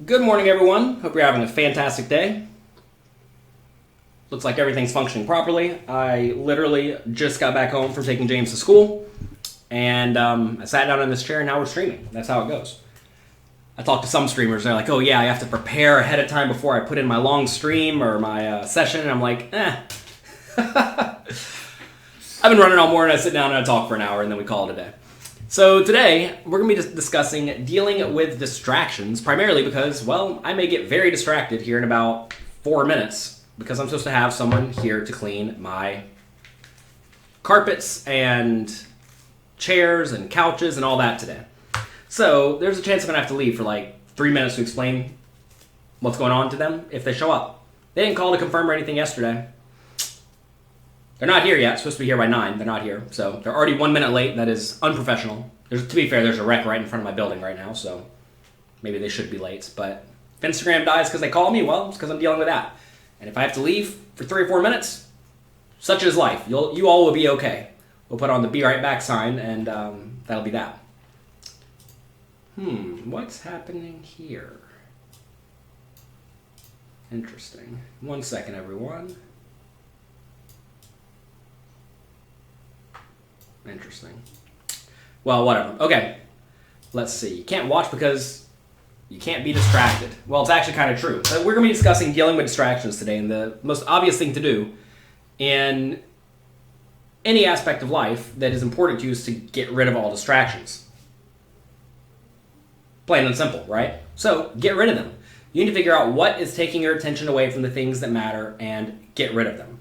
Good morning, everyone. Hope you're having a fantastic day. Looks like everything's functioning properly. I literally just got back home from taking James to school, and I sat down in this chair, and now we're streaming. That's how it goes. I talked to some streamers, they're like, oh yeah, I have to prepare ahead of time before I put in my long stream or my session, and I'm like, I've been running all morning, I sit down and I talk for an hour, and then we call it a day. So today, we're going to be discussing dealing with distractions, primarily because, well, I may get very distracted here in about 4 minutes because I'm supposed to have someone here to clean my carpets and chairs and couches and all that today. So there's a chance I'm going to have to leave for like 3 minutes to explain what's going on to them if they show up. They didn't call to confirm or anything yesterday. They're not here yet. Supposed to be here by 9. They're not here. So they're already 1 minute late. That is unprofessional. To be fair, there's a wreck right in front of my building right now, so maybe they should be late. But if Instagram dies because they call me, well, it's because I'm dealing with that. And if I have to leave for 3 or 4 minutes, such is life. You all will be okay. We'll put on the be right back sign, and that'll be that. What's happening here? Interesting. 1 second, everyone. Interesting. Well, whatever. Okay. Let's see. You can't watch because you can't be distracted. Well, it's actually kind of true. So we're going to be discussing dealing with distractions today, and the most obvious thing to do in any aspect of life that is important to you is to get rid of all distractions. Plain and simple, right? So, get rid of them. You need to figure out what is taking your attention away from the things that matter and get rid of them.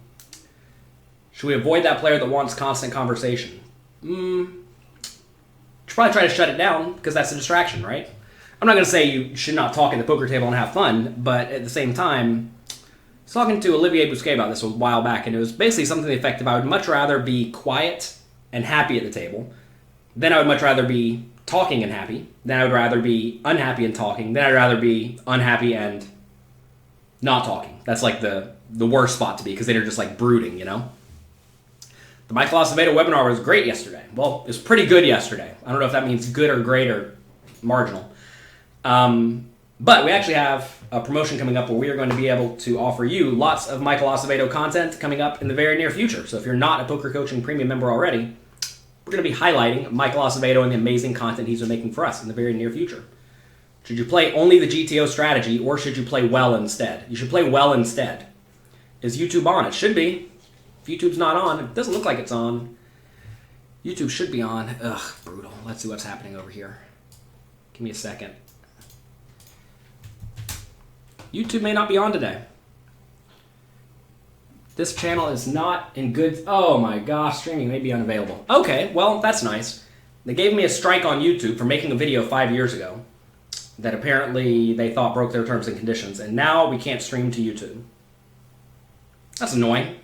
Should we avoid that player that wants constant conversation? Should probably try to shut it down because that's a distraction, right? I'm not going to say you should not talk at the poker table and have fun, but at the same time, I was talking to Olivier Bousquet about this a while back, and it was basically something effective. I would much rather be quiet and happy at the table. Then I would much rather be talking and happy. Then I would rather be unhappy and talking. Then I'd rather be unhappy and not talking. That's like the worst spot to be because they're just like brooding, you know? The Michael Acevedo webinar was great yesterday. Well, it was pretty good yesterday. I don't know if that means good or great or marginal. But we actually have a promotion coming up where we are going to be able to offer you lots of Michael Acevedo content coming up in the very near future. So if you're not a Poker Coaching Premium member already, we're going to be highlighting Michael Acevedo and the amazing content he's been making for us in the very near future. Should you play only the GTO strategy or should you play well instead? You should play well instead. Is YouTube on? It should be. If YouTube's not on, it doesn't look like it's on. YouTube should be on. Ugh, brutal. Let's see what's happening over here. Give me a second. YouTube may not be on today. This channel is not in good... Oh my gosh, streaming may be unavailable. Okay, well, that's nice. They gave me a strike on YouTube for making a video 5 years ago that apparently they thought broke their terms and conditions, and now we can't stream to YouTube. That's annoying.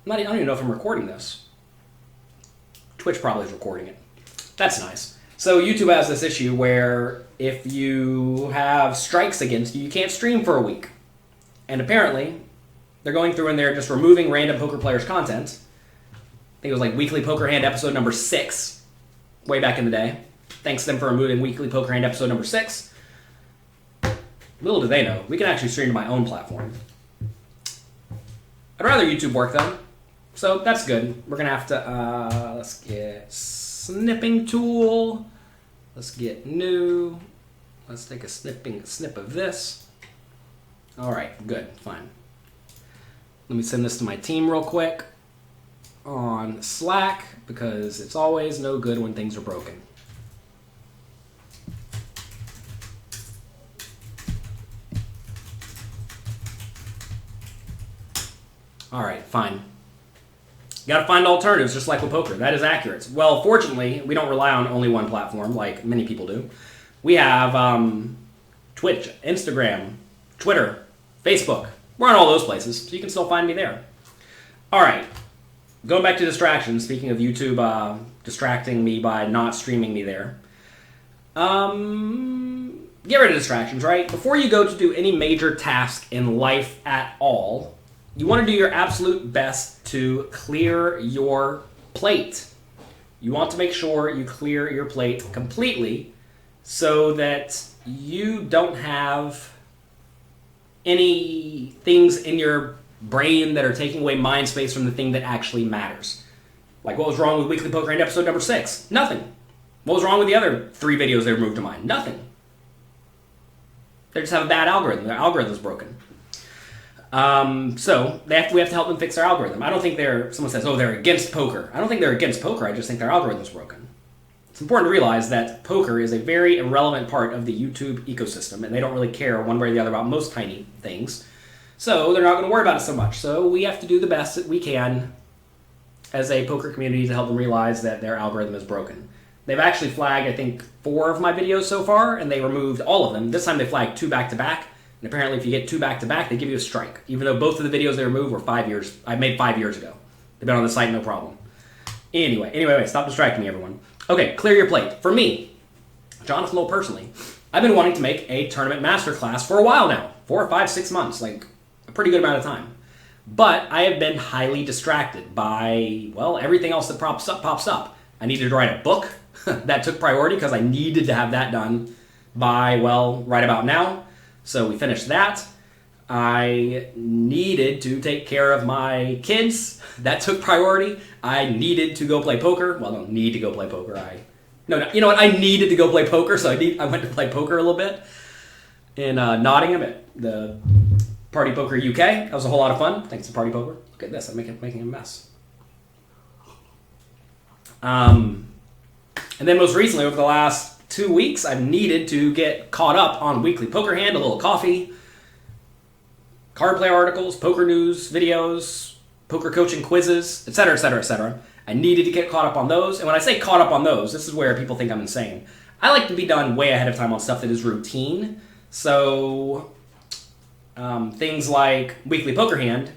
I don't even know if I'm recording this. Twitch probably is recording it. That's nice. So YouTube has this issue where if you have strikes against you, you can't stream for a week. And apparently, they're going through and they're just removing random poker players' content. I think it was like Weekly Poker Hand episode number 6, way back in the day. Thanks to them for removing Weekly Poker Hand episode number 6. Little do they know, we can actually stream to my own platform. I'd rather YouTube work though, so that's good. We're gonna have to, let's get snipping tool. Let's get new. Let's take a snip of this. All right, good, fine. Let me send this to my team real quick on Slack because it's always no good when things are broken. All right, fine. Got to find alternatives, just like with poker. That is accurate. Well, fortunately, we don't rely on only one platform like many people do. We have Twitch, Instagram, Twitter, Facebook. We're on all those places, so you can still find me there. All right, going back to distractions. Speaking of YouTube distracting me by not streaming me there. Get rid of distractions, right? Before you go to do any major task in life at all, you want to do your absolute best to clear your plate. You want to make sure you clear your plate completely so that you don't have any things in your brain that are taking away mind space from the thing that actually matters. Like what was wrong with Weekly Poker Hand episode number 6? Nothing. What was wrong with the other 3 videos they removed to mine? Nothing. They just have a bad algorithm. Their algorithm's broken. So we have to help them fix their algorithm. I don't think someone says, oh, they're against poker. I don't think they're against poker. I just think their algorithm's broken. It's important to realize that poker is a very irrelevant part of the YouTube ecosystem, and they don't really care one way or the other about most tiny things. So they're not going to worry about it so much. So we have to do the best that we can as a poker community to help them realize that their algorithm is broken. They've actually flagged, I think, 4 of my videos so far, and they removed all of them. This time they flagged 2 back-to-back. And apparently if you get 2 back-to-back, they give you a strike. Even though both of the videos they removed were 5 years. I made 5 years ago. They've been on the site, no problem. Anyway, stop distracting me, everyone. Okay, clear your plate. For me, Jonathan Lowe personally, I've been wanting to make a tournament masterclass for a while now. 4 or 5, 6 months, like a pretty good amount of time. But I have been highly distracted by, well, everything else that pops up. I needed to write a book. That took priority because I needed to have that done by, well, right about now. So we finished that. I needed to take care of my kids. That took priority. I needed to go play poker. Well, I don't need to go play poker. No, you know what? I needed to go play poker, so I went to play poker a little bit in Nottingham at the Party Poker UK. That was a whole lot of fun. Thanks to Party Poker. Look at this. I'm making a mess. And then most recently, over the last 2 weeks, I've needed to get caught up on Weekly Poker Hand, a little coffee, card play articles, poker news, videos, poker coaching quizzes, etc., etc., etc. I needed to get caught up on those. And when I say caught up on those, this is where people think I'm insane. I like to be done way ahead of time on stuff that is routine. So things like Weekly Poker Hand,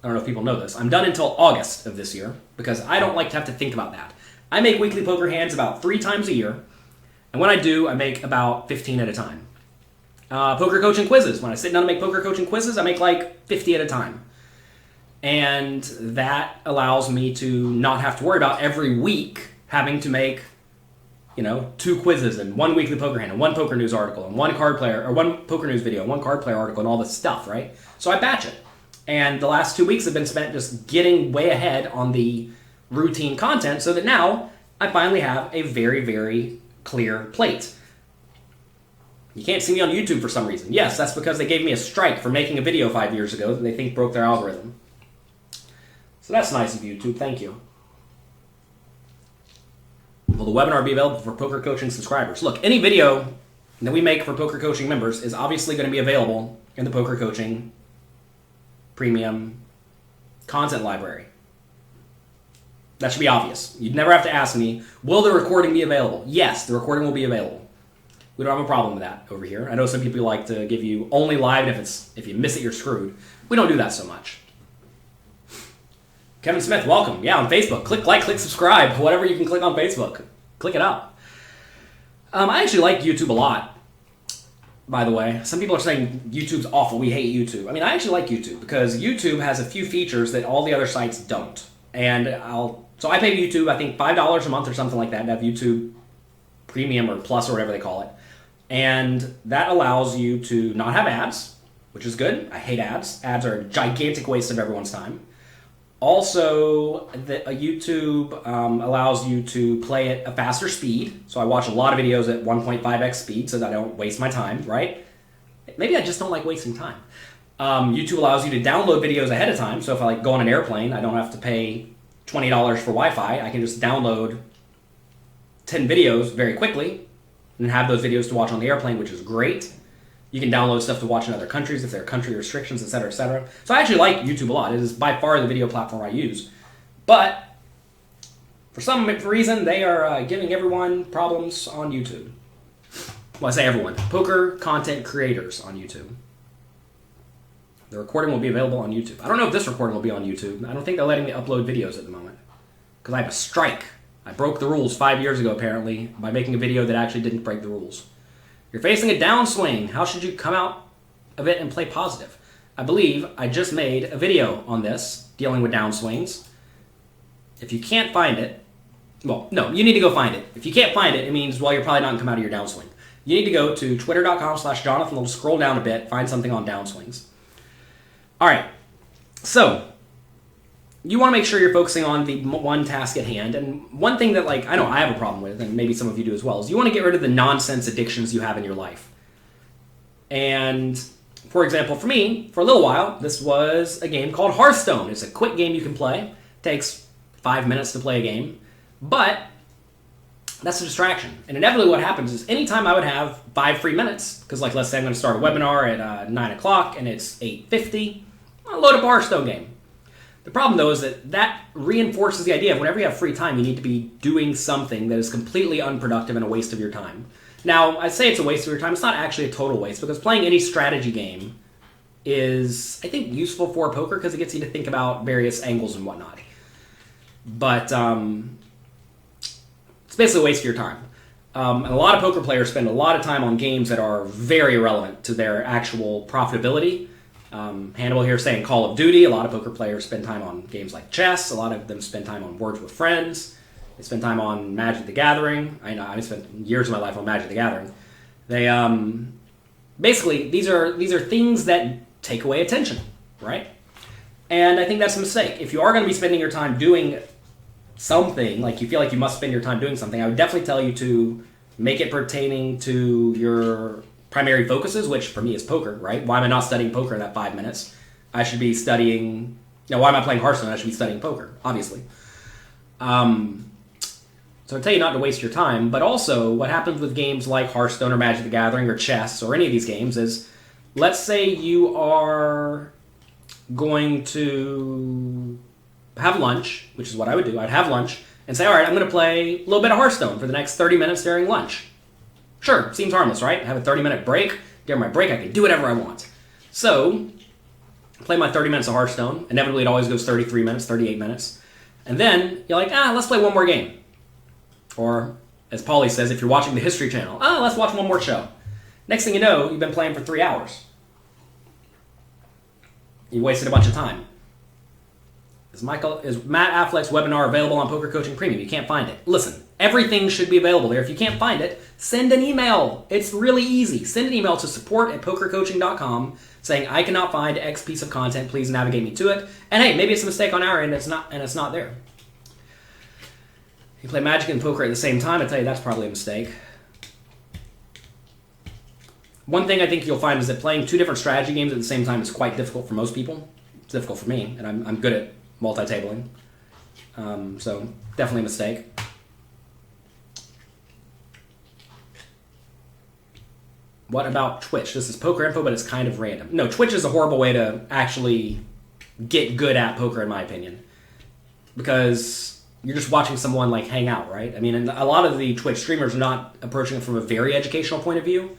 I don't know if people know this, I'm done until August of this year because I don't like to have to think about that. I make Weekly Poker Hands about 3 times a year, and when I do, I make about 15 at a time. Poker coaching quizzes. When I sit down to make poker coaching quizzes, I make like 50 at a time. And that allows me to not have to worry about every week having to make, 2 quizzes and 1 Weekly Poker Hand and 1 poker news article and 1 card player, or 1 poker news video, 1 card player article and all this stuff, right? So I batch it. And the last 2 weeks have been spent just getting way ahead on the routine content so that now I finally have a very, very clear plate. You can't see me on YouTube for some reason. Yes, that's because they gave me a strike for making a video 5 years ago that they think broke their algorithm. So that's nice of YouTube. Thank you. Will the webinar be available for poker coaching subscribers? Look, any video that we make for poker coaching members is obviously going to be available in the poker coaching premium content library. That should be obvious. You'd never have to ask me, will the recording be available? Yes, the recording will be available. We don't have a problem with that over here. I know some people like to give you only live, and if you miss it, you're screwed. We don't do that so much. Kevin Smith, welcome. Yeah, on Facebook. Click like, click subscribe. Whatever you can click on Facebook. Click it up. I actually like YouTube a lot, by the way. Some people are saying YouTube's awful. We hate YouTube. I mean, I actually like YouTube because YouTube has a few features that all the other sites don't. And so I pay YouTube, I think, $5 a month or something like that to have YouTube Premium or Plus or whatever they call it. And that allows you to not have ads, which is good. I hate ads. Ads are a gigantic waste of everyone's time. Also, YouTube allows you to play at a faster speed. So I watch a lot of videos at 1.5x speed so that I don't waste my time, right? Maybe I just don't like wasting time. YouTube allows you to download videos ahead of time. So if I go on an airplane, I don't have to pay $20 for Wi-Fi. I can just download 10 videos very quickly and have those videos to watch on the airplane, which is great. You can download stuff to watch in other countries if there are country restrictions, etc., etc. So I actually like YouTube a lot. It is by far the video platform I use. But for some reason, they are giving everyone problems on YouTube. Well, I say everyone. Poker content creators on YouTube. The recording will be available on YouTube. I don't know if this recording will be on YouTube. I don't think they're letting me upload videos at the moment. Because I have a strike. I broke the rules 5 years ago, apparently, by making a video that actually didn't break the rules. You're facing a downswing. How should you come out of it and play positive? I believe I just made a video on this, dealing with downswings. If you can't find it, Well, no, you need to go find it. If you can't find it, it means, well, you're probably not going to come out of your downswing. You need to go to twitter.com/Jonathan. They'll scroll down a bit, find something on downswings. All right. So, you want to make sure you're focusing on the one task at hand. And one thing that, I know I have a problem with, and maybe some of you do as well, is you want to get rid of the nonsense addictions you have in your life. And, for example, for me, for a little while, this was a game called Hearthstone. It's a quick game you can play. It takes 5 minutes to play a game. But that's a distraction. And inevitably what happens is anytime I would have 5 free minutes, because let's say I'm going to start a webinar at 9 o'clock and it's 8:50, I'll load up a Hearthstone game. The problem, though, is that reinforces the idea of whenever you have free time, you need to be doing something that is completely unproductive and a waste of your time. Now, I say it's a waste of your time. It's not actually a total waste, because playing any strategy game is, I think, useful for poker because it gets you to think about various angles and whatnot. But it's basically a waste of your time. And a lot of poker players spend a lot of time on games that are very irrelevant to their actual profitability. Hannibal here saying Call of Duty. A lot of poker players spend time on games like chess. A lot of them spend time on Words with Friends. They spend time on Magic the Gathering. I know I spent years of my life on Magic the Gathering. They basically these are things that take away attention, right? And I think that's a mistake. If you are going to be spending your time doing something, you feel like you must spend your time doing something, I would definitely tell you to make it pertaining to your primary focuses, which for me is poker, right? Why am I not studying poker in that 5 minutes? I should be studying, why am I playing Hearthstone? I should be studying poker, obviously. So I tell you not to waste your time, but also what happens with games like Hearthstone or Magic the Gathering or chess or any of these games is, let's say you are going to have lunch, which is what I would do. I'd have lunch and say, all right, I'm going to play a little bit of Hearthstone for the next 30 minutes during lunch. Sure, seems harmless, right? I have a 30-minute break. During my break, I can do whatever I want. So, play my 30 minutes of Hearthstone. Inevitably, it always goes 33 minutes, 38 minutes. And then, you're like, let's play one more game. Or, as Paulie says, if you're watching the History Channel, let's watch one more show. Next thing you know, you've been playing for 3 hours. You wasted a bunch of time. Is Matt Affleck's webinar available on Poker Coaching Premium? You can't find it. Listen, everything should be available there. If you can't find it, send an email. It's really easy. Send an email to support@pokercoaching.com saying, I cannot find X piece of content. Please navigate me to it. And hey, maybe it's a mistake on our end and it's not there. You play Magic and poker at the same time, I tell you that's probably a mistake. One thing I think you'll find is that playing 2 different strategy games at the same time is quite difficult for most people. It's difficult for me, and I'm good at multi-tabling. So definitely a mistake. What about Twitch? This is poker info, but it's kind of random. No, Twitch is a horrible way to actually get good at poker, in my opinion. Because you're just watching someone hang out, right? I mean, and a lot of the Twitch streamers are not approaching it from a very educational point of view.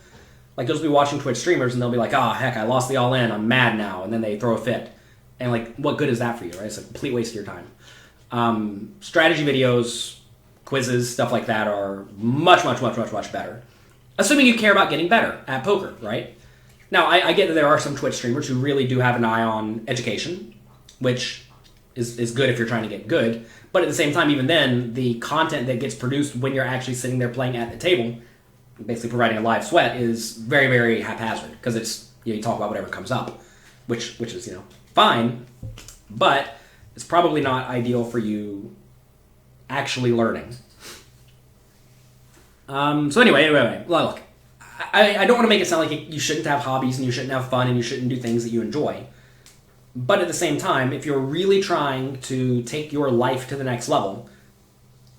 You'll be watching Twitch streamers and they'll be like, heck, I lost the all-in, I'm mad now, and then they throw a fit. And what good is that for you, right? It's a complete waste of your time. Strategy videos, quizzes, stuff like that are much, much, much, much, much better. Assuming you care about getting better at poker, right? Now, I get that there are some Twitch streamers who really do have an eye on education, which is good if you're trying to get good. But at the same time, even then, the content that gets produced when you're actually sitting there playing at the table, basically providing a live sweat, is very, very haphazard. Because it's, you talk about whatever comes up, which is, fine, but it's probably not ideal for you actually learning. So anyway, look, I don't want to make it sound like you shouldn't have hobbies and you shouldn't have fun and you shouldn't do things that you enjoy. But at the same time, if you're really trying to take your life to the next level,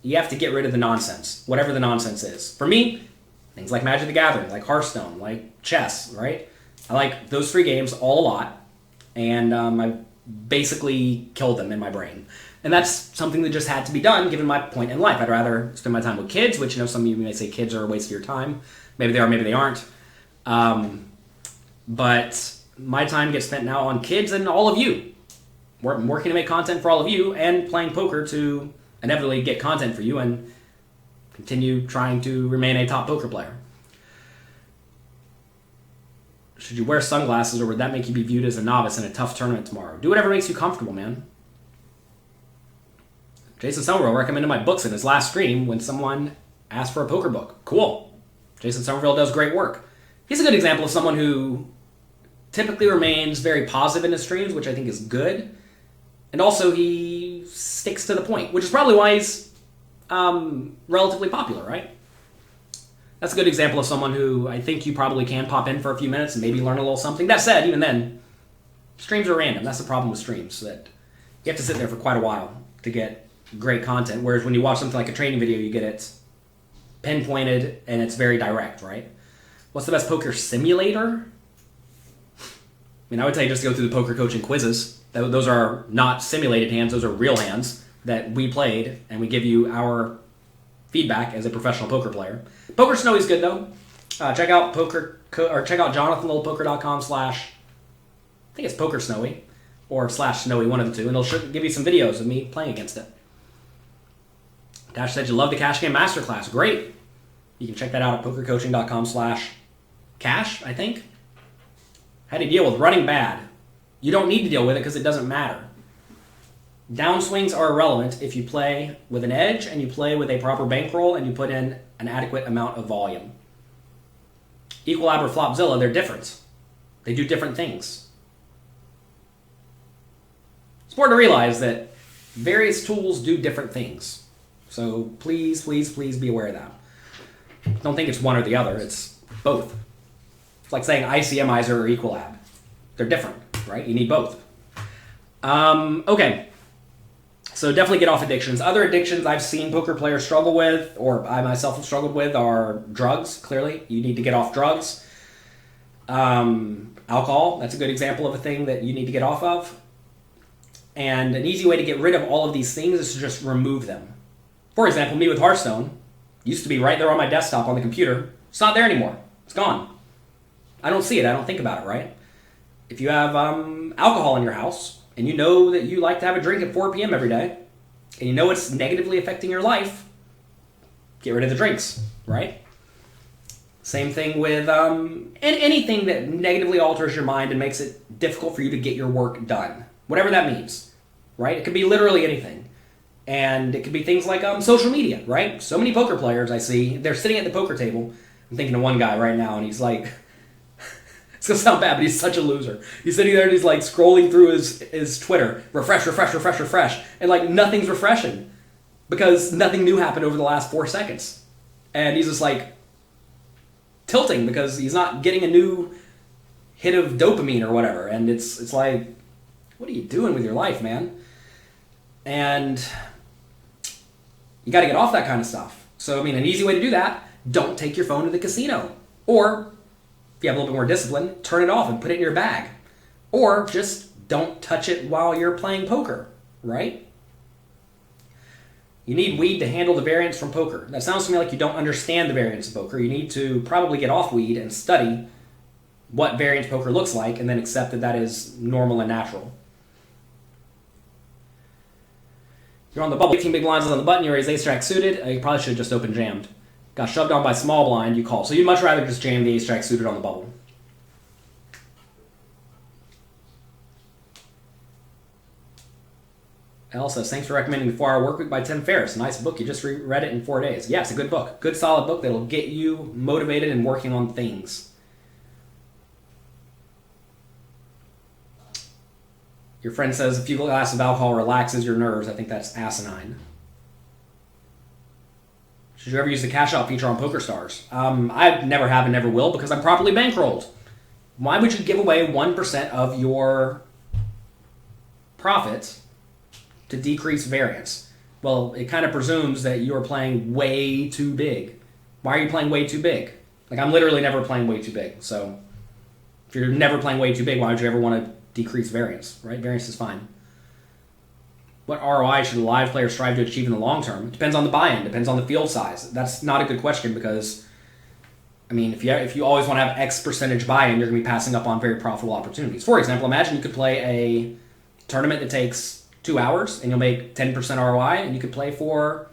you have to get rid of the nonsense, whatever the nonsense is. For me, things like Magic the Gathering, like Hearthstone, like chess, right? I like those 3 games all a lot, and I basically killed them in my brain. And that's something that just had to be done given my point in life. I'd rather spend my time with kids, which some of you may say kids are a waste of your time. Maybe they are, maybe they aren't. But my time gets spent now on kids and all of you. I'm working to make content for all of you and playing poker to inevitably get content for you and continue trying to remain a top poker player. Should you wear sunglasses or would that make you be viewed as a novice in a tough tournament tomorrow? Do whatever makes you comfortable, man. Jason Somerville recommended my books in his last stream when someone asked for a poker book. Cool. Jason Somerville does great work. He's a good example of someone who typically remains very positive in his streams, which I think is good. And also he sticks to the point, which is probably why he's relatively popular, right? That's a good example of someone who I think you probably can pop in for a few minutes and maybe learn a little something. That said, even then, streams are random. That's the problem with streams, that you have to sit there for quite a while to get great content, whereas when you watch something like a training video, you get it pinpointed and it's very direct, right? What's the best poker simulator? I mean, I would tell you just to go through the poker coaching quizzes. Those are not simulated hands, those are real hands that we played, and we give you our feedback as a professional poker player. Poker Snowy is good though. Check out JonathanLittlePoker.com / I think it's Poker Snowy or /Snowy, one of the two, and it'll give you some videos of me playing against it. Dash said you love the Cash Game Masterclass. Great. You can check that out at pokercoaching.com / cash, I think. How do you deal with running bad? You don't need to deal with it because it doesn't matter. Downswings are irrelevant if you play with an edge and you play with a proper bankroll and you put in an adequate amount of volume. Equalab or Flopzilla, they're different. They do different things. It's important to realize that various tools do different things. So please, please, please be aware of that. Don't think it's one or the other. It's both. It's like saying ICMizer or Equalab. They're different, right? You need both. Okay. So definitely get off addictions. Other addictions I've seen poker players struggle with, or I myself have struggled with, are drugs, clearly. You need to get off drugs. Alcohol, that's a good example of a thing that you need to get off of. And an easy way to get rid of all of these things is to just remove them. For example, me with Hearthstone, used to be right there on my desktop on the computer. It's not there anymore. It's gone. I don't see it. I don't think about it, right? If you have alcohol in your house, and you know that you like to have a drink at 4 p.m. every day, and you know it's negatively affecting your life, get rid of the drinks, right? Same thing with anything that negatively alters your mind and makes it difficult for you to get your work done. Whatever that means, right? It could be literally anything. And it could be things like social media, right? So many poker players I see, they're sitting at the poker table. I'm thinking of one guy right now, and he's like, it's going to sound bad, but he's such a loser. He's sitting there and he's like scrolling through his Twitter, refresh, and like nothing's refreshing because nothing new happened over the last 4 seconds. And he's just like tilting because he's not getting a new hit of dopamine or whatever. And it's like, what are you doing with your life, man? And you got to get off that kind of stuff. So, I mean, an easy way to do that, don't take your phone to the casino. Or, if you have a little bit more discipline, turn it off and put it in your bag. Or just don't touch it while you're playing poker, right? You need weed to handle the variance from poker. That sounds to me like you don't understand the variance of poker. You need to probably get off weed and study what variance poker looks like and then accept that that is normal and natural. You're on the bubble, 18 big blinds is on the button, you raise ace-jack suited. You probably should have just opened jammed. Got shoved on by small blind, you call. So you'd much rather just jam the ace-jack suited on the bubble. Al says, thanks for recommending the 4-Hour Workweek by Tim Ferriss. Nice book, you just read it in 4 days. Yeah, it's a good book. Good solid book that'll get you motivated and working on things. Your friend says a few glasses of alcohol relaxes your nerves. I think that's asinine. Should you ever use the cash out feature on PokerStars? I never have and never will because I'm properly bankrolled. Why would you give away 1% of your profits to decrease variance? Well, it kind of presumes that you're playing way too big. Why are you playing way too big? Like, I'm literally never playing way too big. So if you're never playing way too big, why would you ever want to decrease variance, right? Variance is fine. What ROI should a live player strive to achieve in the long term? It depends on the buy-in, depends on the field size. That's not a good question because, I mean, if you always want to have X percentage buy-in, you're going to be passing up on very profitable opportunities. For example, imagine you could play a tournament that takes 2 hours and you'll make 10% ROI and you could play for,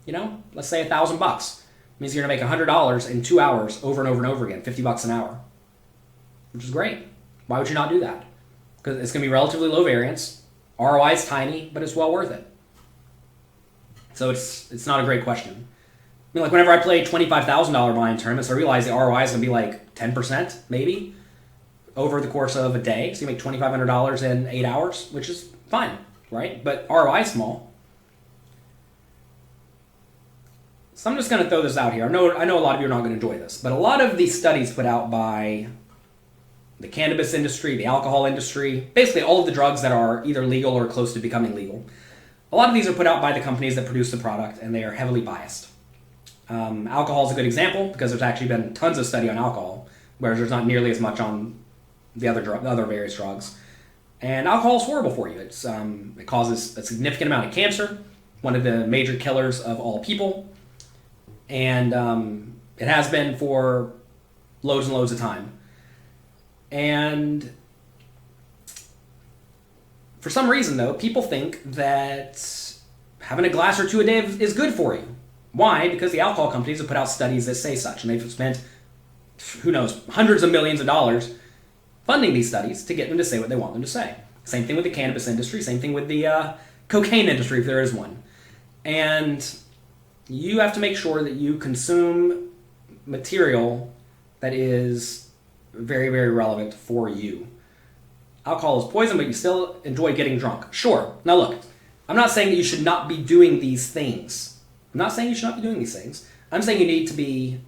let's say $1,000. It means you're going to make $100 in 2 hours over and over and over again, $50 an hour, which is great. Why would you not do that? Because it's going to be relatively low variance. ROI is tiny, but it's well worth it. So it's not a great question. I mean, like whenever I play $25,000 buy-in tournaments, I realize the ROI is going to be like 10%, maybe, over the course of a day. So you make $2,500 in 8 hours, which is fine, right? But ROI is small. So I'm just going to throw this out here. I know a lot of you are not going to enjoy this, but a lot of these studies put out by the cannabis industry, the alcohol industry, basically all of the drugs that are either legal or close to becoming legal. A lot of these are put out by the companies that produce the product, and they are heavily biased. Alcohol is a good example because there's actually been tons of study on alcohol, whereas there's not nearly as much on the other various drugs. And alcohol is horrible for you. It causes a significant amount of cancer, one of the major killers of all people, and it has been for loads and loads of time. And for some reason, though, people think that having a glass or two a day is good for you. Why? Because the alcohol companies have put out studies that say such, and they've spent, who knows, hundreds of millions of dollars funding these studies to get them to say what they want them to say. Same thing with the cannabis industry, same thing with the cocaine industry, if there is one. And you have to make sure that you consume material that is very, very relevant for you. Alcohol is poison, but you still enjoy getting drunk. Sure. Now look, I'm not saying that you should not be doing these things. I'm saying you need to be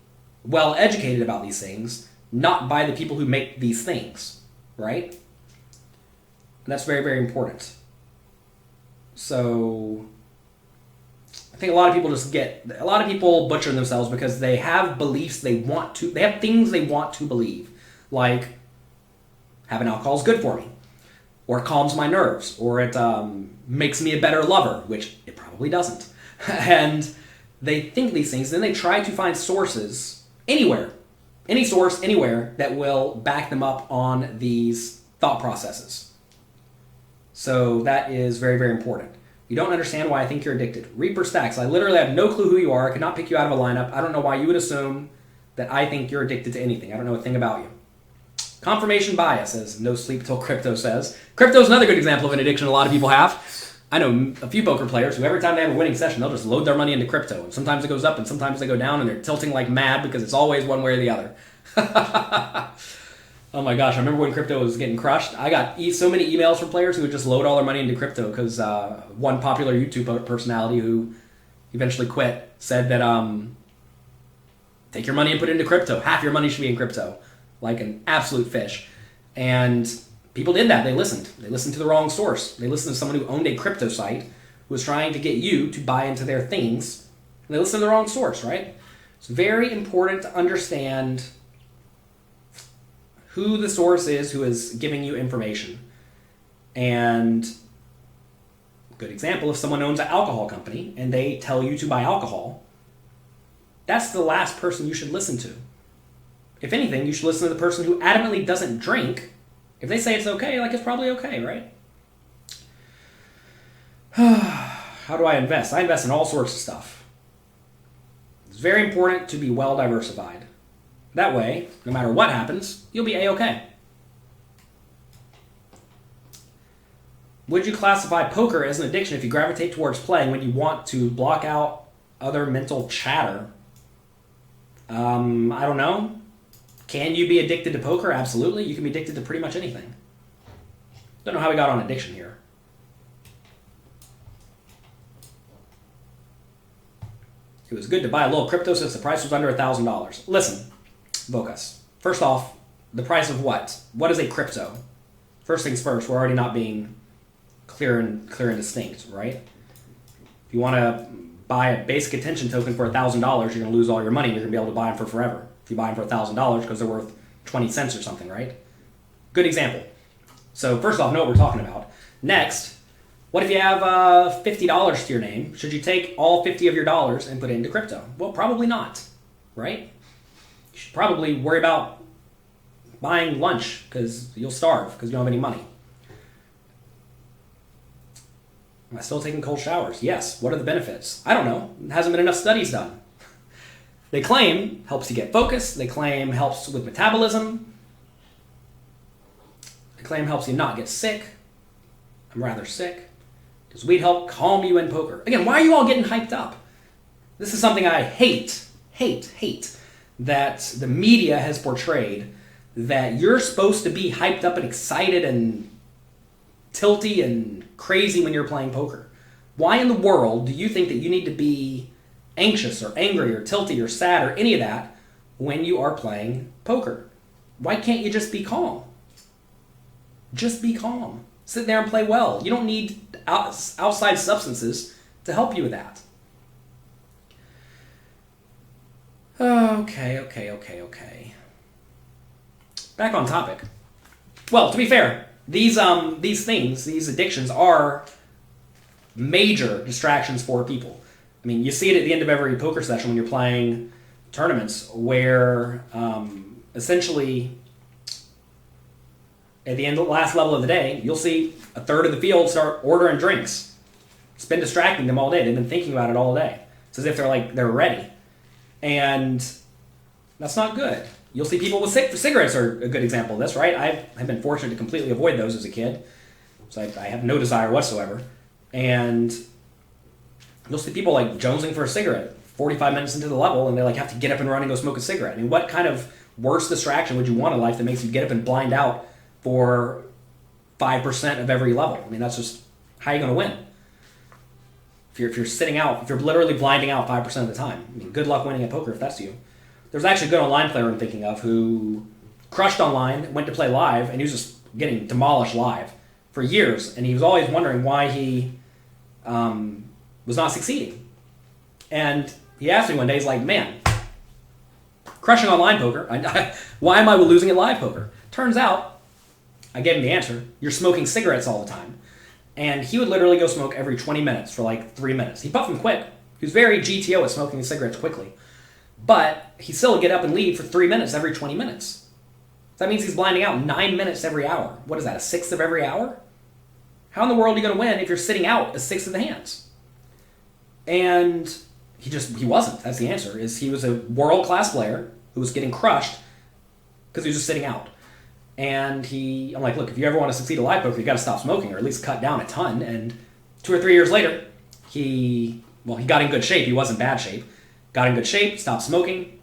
well educated about these things, not by the people who make these things, right? And that's very, very important. So I think a lot of people butcher themselves because they have beliefs they have things they want to believe, like having alcohol is good for me, or it calms my nerves, or it makes me a better lover, which it probably doesn't. And they think these things, then they try to find sources anywhere, any source, anywhere, that will back them up on these thought processes. So that is very, very important. You don't understand why I think you're addicted. Reaper Stacks, I literally have no clue who you are. I could not pick you out of a lineup. I don't know why you would assume that I think you're addicted to anything. I don't know a thing about you. Confirmation bias, as No Sleep Till Crypto says. Crypto is another good example of an addiction a lot of people have. I know a few poker players who every time they have a winning session, they'll just load their money into crypto. And sometimes it goes up and sometimes they go down and they're tilting like mad because it's always one way or the other. Oh my gosh, I remember when crypto was getting crushed. I got so many emails from players who would just load all their money into crypto because one popular YouTube personality who eventually quit said that take your money and put it into crypto. Half your money should be in crypto. Like an absolute fish. And people did that. They listened. They listened to the wrong source. They listened to someone who owned a crypto site who was trying to get you to buy into their things. And they listened to the wrong source, right? It's very important to understand who the source is who is giving you information. And a good example, if someone owns an alcohol company and they tell you to buy alcohol, that's the last person you should listen to. If anything, you should listen to the person who adamantly doesn't drink. If they say it's okay, like it's probably okay, right? How do I invest? I invest in all sorts of stuff. It's very important to be well diversified. That way, no matter what happens, you'll be A-okay. Would you classify poker as an addiction if you gravitate towards playing when you want to block out other mental chatter? I don't know. Can you be addicted to poker? Absolutely. You can be addicted to pretty much anything. Don't know how we got on addiction here. It was good to buy a little crypto since the price was under $1,000. Listen, Vocus. First off, the price of what? What is a crypto? First things first, we're already not being clear and distinct, right? If you want to buy a basic attention token for $1,000, you're going to lose all your money. You're going to be able to buy them for forever. If you buy them for $1,000 because they're worth 20 cents or something, right? Good example. So first off, know what we're talking about. Next, what if you have $50 to your name? Should you take all 50 of your dollars and put it into crypto? Well, probably not, right? You should probably worry about buying lunch because you'll starve because you don't have any money. Am I still taking cold showers? Yes. What are the benefits? I don't know. There hasn't been enough studies done. They claim helps you get focused. They claim helps with metabolism. They claim helps you not get sick. I'm rather sick. Because we'd help calm you in poker. Again, why are you all getting hyped up? This is something I hate, that the media has portrayed, that you're supposed to be hyped up and excited and tilty and crazy when you're playing poker. Why in the world do you think that you need to be anxious or angry or tilty or sad or any of that when you are playing poker? Why can't you just be calm? Just be calm. Sit there and play well. You don't need outside substances to help you with that. Okay. Back on topic. Well, to be fair, these things, these addictions are major distractions for people. I mean, you see it at the end of every poker session when you're playing tournaments where essentially at the end of the last level of the day, you'll see a third of the field start ordering drinks. It's been distracting them all day. They've been thinking about it all day. It's as if they're ready. And that's not good. You'll see people with cigarettes are a good example of this, right? I've been fortunate to completely avoid those as a kid. So I have no desire whatsoever. And you'll see people like jonesing for a cigarette 45 minutes into the level, and they have to get up and run and go smoke a cigarette. I mean, what kind of worse distraction would you want in life that makes you get up and blind out for 5% of every level? I mean, that's just how you're going to win. If you're sitting out, if you're literally blinding out 5% of the time, I mean, good luck winning at poker if that's you. There's actually a good online player I'm thinking of who crushed online, went to play live, and he was just getting demolished live for years, and he was always wondering why he was not succeeding. And he asked me one day, he's like, man, crushing online poker, why am I losing at live poker? Turns out, I gave him the answer, you're smoking cigarettes all the time. And he would literally go smoke every 20 minutes for 3 minutes. He puffed them quick. He was very GTO at smoking his cigarettes quickly. But he still would get up and leave for 3 minutes every 20 minutes. That means he's blinding out 9 minutes every hour. What is that, a sixth of every hour? How in the world are you going to win if you're sitting out a sixth of the hands? And he wasn't. That's the answer. He was a world-class player who was getting crushed because he was just sitting out. And I'm like, look, if you ever want to succeed at live poker, you got to stop smoking or at least cut down a ton. And 2 or 3 years later, he got in good shape. He was in bad shape. Got in good shape, stopped smoking.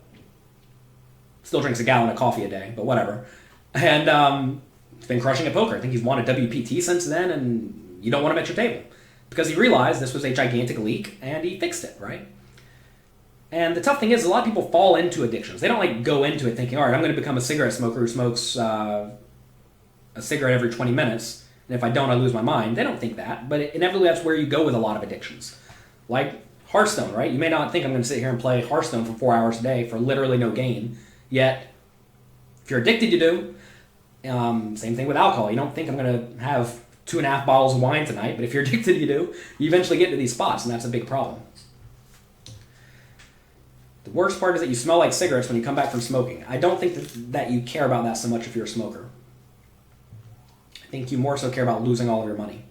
Still drinks a gallon of coffee a day, but whatever. And he's been crushing at poker. I think he's won a WPT since then, and you don't want him at your table. Because he realized this was a gigantic leak, and he fixed it, right? And the tough thing is, a lot of people fall into addictions. They don't go into it thinking, all right, I'm going to become a cigarette smoker who smokes a cigarette every 20 minutes, and if I don't, I lose my mind. They don't think that, but inevitably that's where you go with a lot of addictions. Like Hearthstone, right? You may not think I'm going to sit here and play Hearthstone for 4 hours a day for literally no gain, yet if you're addicted, you do. Same thing with alcohol. You don't think I'm going to have 2.5 bottles of wine tonight, but if you're addicted, you do. You eventually get to these spots, and that's a big problem. The worst part is that you smell like cigarettes when you come back from smoking. I don't think that you care about that so much if you're a smoker. I think you more so care about losing all of your money.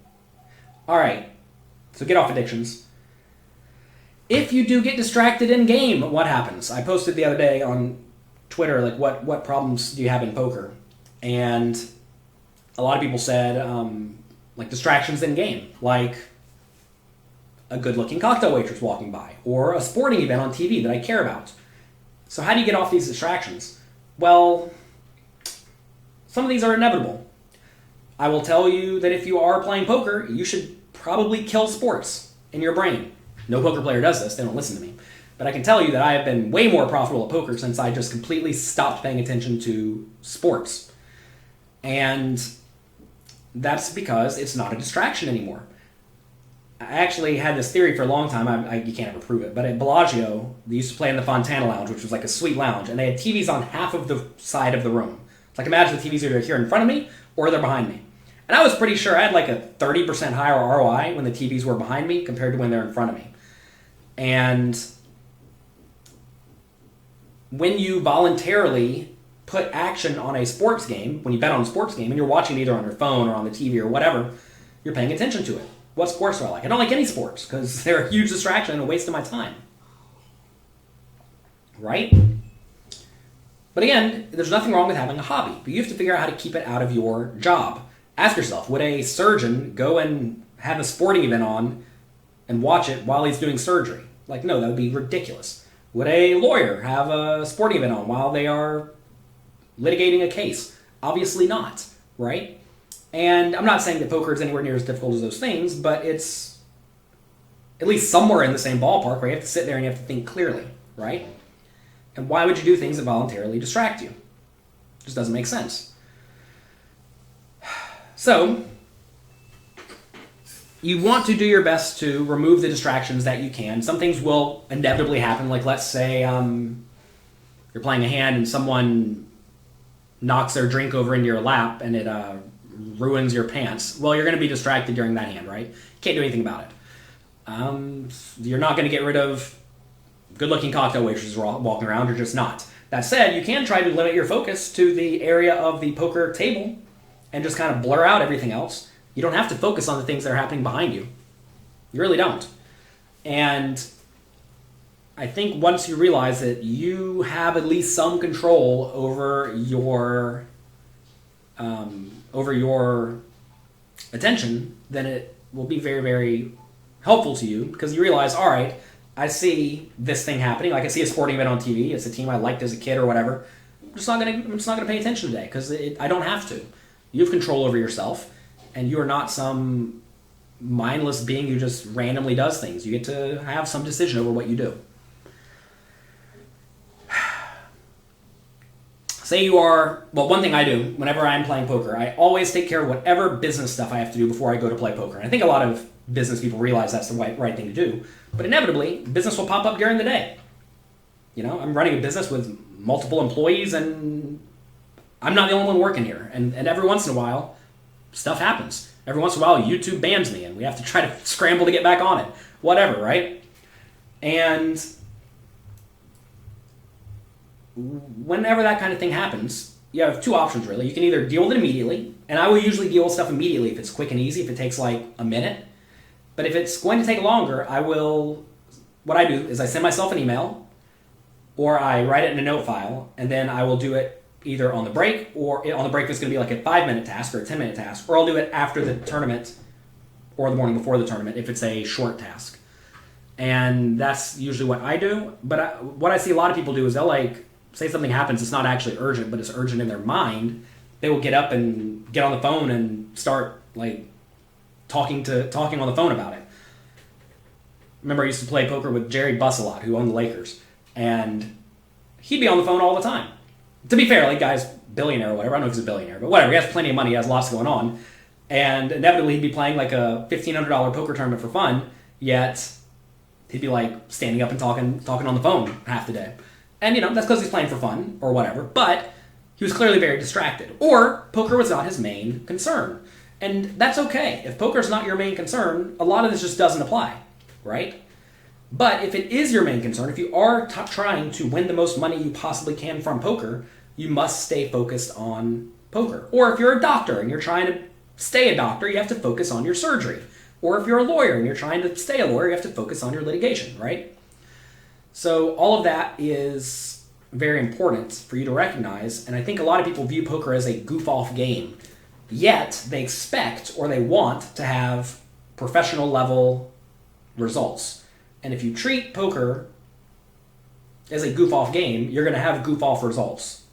All right, so get off addictions. If you do get distracted in game, what happens? I posted the other day on Twitter, what problems do you have in poker? And a lot of people said, distractions in game, like a good-looking cocktail waitress walking by, or a sporting event on TV that I care about. So how do you get off these distractions? Well, some of these are inevitable. I will tell you that if you are playing poker, you should probably kill sports in your brain. No poker player does this, they don't listen to me. But I can tell you that I have been way more profitable at poker since I just completely stopped paying attention to sports. And that's because it's not a distraction anymore. I actually had this theory for a long time. You can't ever prove it. But at Bellagio, they used to play in the Fontana Lounge, which was like a suite lounge, and they had TVs on half of the side of the room. It's like imagine the TVs are here in front of me or they're behind me. And I was pretty sure I had like a 30% higher ROI when the TVs were behind me compared to when they're in front of me. And when you voluntarily put action on a sports game, when you bet on a sports game, and you're watching either on your phone or on the TV or whatever, you're paying attention to it. What sports do I like? I don't like any sports because they're a huge distraction and a waste of my time. Right? But again, there's nothing wrong with having a hobby, but you have to figure out how to keep it out of your job. Ask yourself, would a surgeon go and have a sporting event on and watch it while he's doing surgery? Like, no, that would be ridiculous. Would a lawyer have a sporting event on while they are litigating a case? Obviously not, right? And I'm not saying that poker is anywhere near as difficult as those things, but it's at least somewhere in the same ballpark where you have to sit there and you have to think clearly, right? And why would you do things that voluntarily distract you? It just doesn't make sense. So, you want to do your best to remove the distractions that you can. Some things will inevitably happen, like let's say you're playing a hand and someone knocks their drink over into your lap and it ruins your pants. Well, you're going to be distracted during that hand, right? You can't do anything about it. You're not going to get rid of good-looking cocktail waitresses walking around. You're just not. That said, you can try to limit your focus to the area of the poker table and just kind of blur out everything else. You don't have to focus on the things that are happening behind you. You really don't. And I think once you realize that you have at least some control over your attention, then it will be very, very helpful to you because you realize, all right, I see this thing happening. Like I see a sporting event on TV. It's a team I liked as a kid or whatever. I'm just not gonna pay attention today because I don't have to. You have control over yourself, and you are not some mindless being who just randomly does things. You get to have some decision over what you do. Say you are, well, one thing I do whenever I'm playing poker, I always take care of whatever business stuff I have to do before I go to play poker. And I think a lot of business people realize that's the right thing to do. But inevitably, business will pop up during the day. You know, I'm running a business with multiple employees and I'm not the only one working here. And every once in a while, stuff happens. Every once in a while, YouTube bans me and we have to try to scramble to get back on it. Whatever, right? And whenever that kind of thing happens, you have two options really. You can either deal with it immediately, and I will usually deal with stuff immediately if it's quick and easy, if it takes like a minute. But if it's going to take longer, what I do is I send myself an email, or I write it in a note file, and then I will do it either on the break, or on the break if it's going to be like a 5-minute task or a 10-minute task, or I'll do it after the tournament or the morning before the tournament if it's a short task. And that's usually what I do. But what I see a lot of people do is they'll like, say something happens, it's not actually urgent, but it's urgent in their mind. They will get up and get on the phone and start like talking on the phone about it. Remember I used to play poker with Jerry Buss a lot, who owned the Lakers. And he'd be on the phone all the time. To be fair, like guy's billionaire or whatever. I don't know if he's a billionaire, but whatever. He has plenty of money. He has lots going on. And inevitably he'd be playing like a $1,500 poker tournament for fun, yet he'd be like standing up and talking on the phone half the day. And, you know, that's because he's playing for fun or whatever. But he was clearly very distracted. Or poker was not his main concern. And that's okay. If poker's not your main concern, a lot of this just doesn't apply, right? But if it is your main concern, if you are trying to win the most money you possibly can from poker, you must stay focused on poker. Or if you're a doctor and you're trying to stay a doctor, you have to focus on your surgery. Or if you're a lawyer and you're trying to stay a lawyer, you have to focus on your litigation, right? So all of that is very important for you to recognize, and I think a lot of people view poker as a goof-off game, yet they expect or they want to have professional level results. And if you treat poker as a goof-off game, you're going to have goof-off results.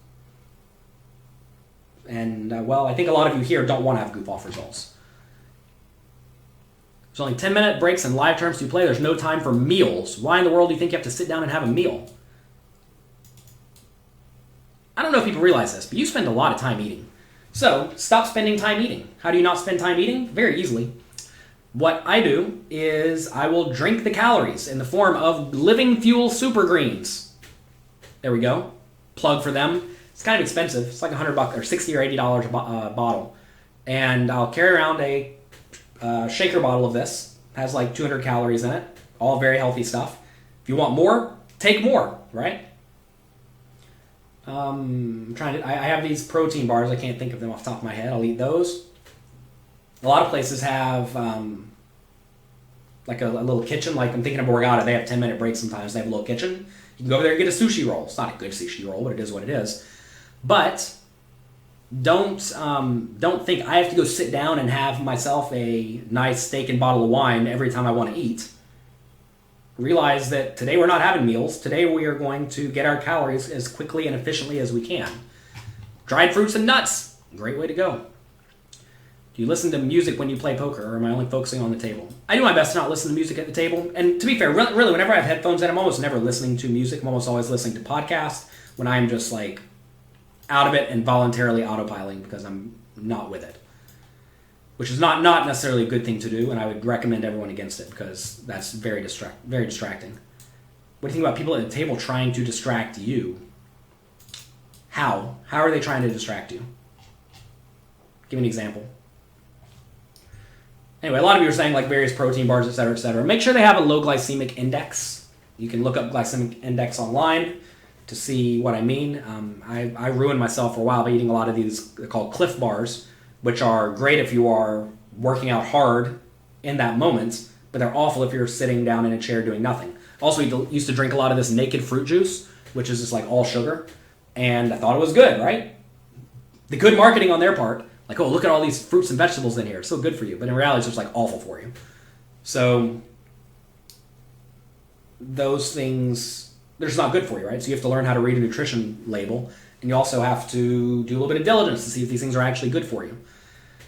And, well, I think a lot of you here don't want to have goof-off results. There's only 10-minute breaks and live terms to play. There's no time for meals. Why in the world do you think you have to sit down and have a meal? I don't know if people realize this, but you spend a lot of time eating. So, stop spending time eating. How do you not spend time eating? Very easily. What I do is I will drink the calories in the form of Living Fuel Super Greens. There we go. Plug for them. It's kind of expensive. It's like $100 or $60 or $80 a bottle. And I'll carry around a shaker bottle of this. Has like 200 calories in it. All very healthy stuff. If you want more, take more, right? I have these protein bars. I can't think of them off the top of my head. I'll eat those. A lot of places have like a little kitchen. Like I'm thinking of Borgata. They have 10-minute breaks sometimes. They have a little kitchen. You can go over there and get a sushi roll. It's not a good sushi roll, but it is what it is. But don't think I have to go sit down and have myself a nice steak and bottle of wine every time I want to eat. Realize that today we're not having meals. Today we are going to get our calories as quickly and efficiently as we can. Dried fruits and nuts, great way to go. Do you listen to music when you play poker, or am I only focusing on the table? I do my best to not listen to music at the table. And to be fair, really, whenever I have headphones in, I'm almost never listening to music. I'm almost always listening to podcasts when I'm just like out of it and voluntarily autopiloting because I'm not with it. Which is not necessarily a good thing to do, and I would recommend everyone against it because that's very distracting. What do you think about people at the table trying to distract you? How? How are they trying to distract you? Give me an example. Anyway, a lot of you are saying like various protein bars, et cetera, et cetera. Make sure they have a low glycemic index. You can look up glycemic index online to see what I mean. I ruined myself for a while by eating a lot of these, they're called Cliff Bars, which are great if you are working out hard in that moment, but they're awful if you're sitting down in a chair doing nothing. Also, we used to drink a lot of this naked fruit juice, which is just like all sugar, and I thought it was good, right? The good marketing on their part, like, oh, look at all these fruits and vegetables in here. It's so good for you. But in reality, it's just like awful for you. So those things, they're just not good for you, right? So you have to learn how to read a nutrition label. And you also have to do a little bit of diligence to see if these things are actually good for you.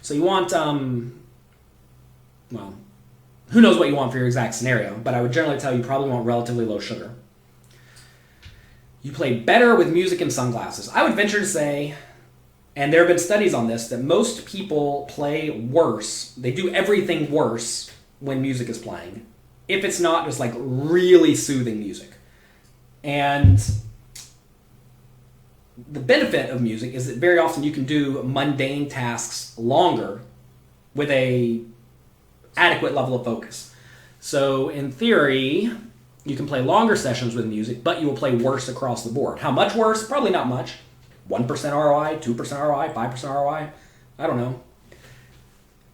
So you want, well, who knows what you want for your exact scenario. But I would generally tell you probably want relatively low sugar. You play better with music and sunglasses. I would venture to say, and there have been studies on this, that most people play worse. They do everything worse when music is playing, if it's not just like really soothing music. And the benefit of music is that very often you can do mundane tasks longer with a adequate level of focus. So in theory, you can play longer sessions with music, but you will play worse across the board. How much worse? Probably not much. 1% ROI, 2% ROI, 5% ROI. I don't know.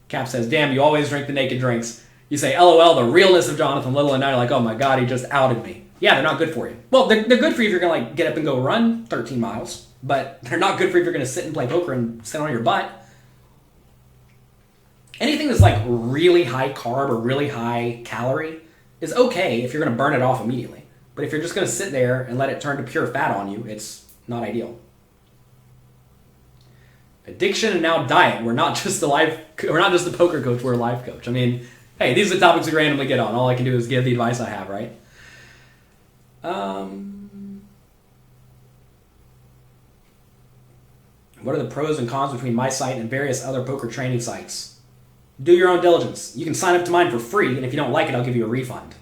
Cap says, damn, you always drink the naked drinks. You say, LOL, the realness of Jonathan Little, and now you're like, oh my god, he just outed me. Yeah, they're not good for you. Well, they're good for you if you're going to like get up and go run 13 miles, but they're not good for you if you're going to sit and play poker and sit on your butt. Anything that's like really high carb or really high calorie is okay if you're going to burn it off immediately. But if you're just going to sit there and let it turn to pure fat on you, it's not ideal. Addiction and now diet. We're not just the poker coach, we're a life coach. I mean, hey, these are the topics we randomly get on. All I can do is give the advice I have, right? What are the pros and cons between my site and various other poker training sites? Do your own diligence. You can sign up to mine for free, and if you don't like it, I'll give you a refund.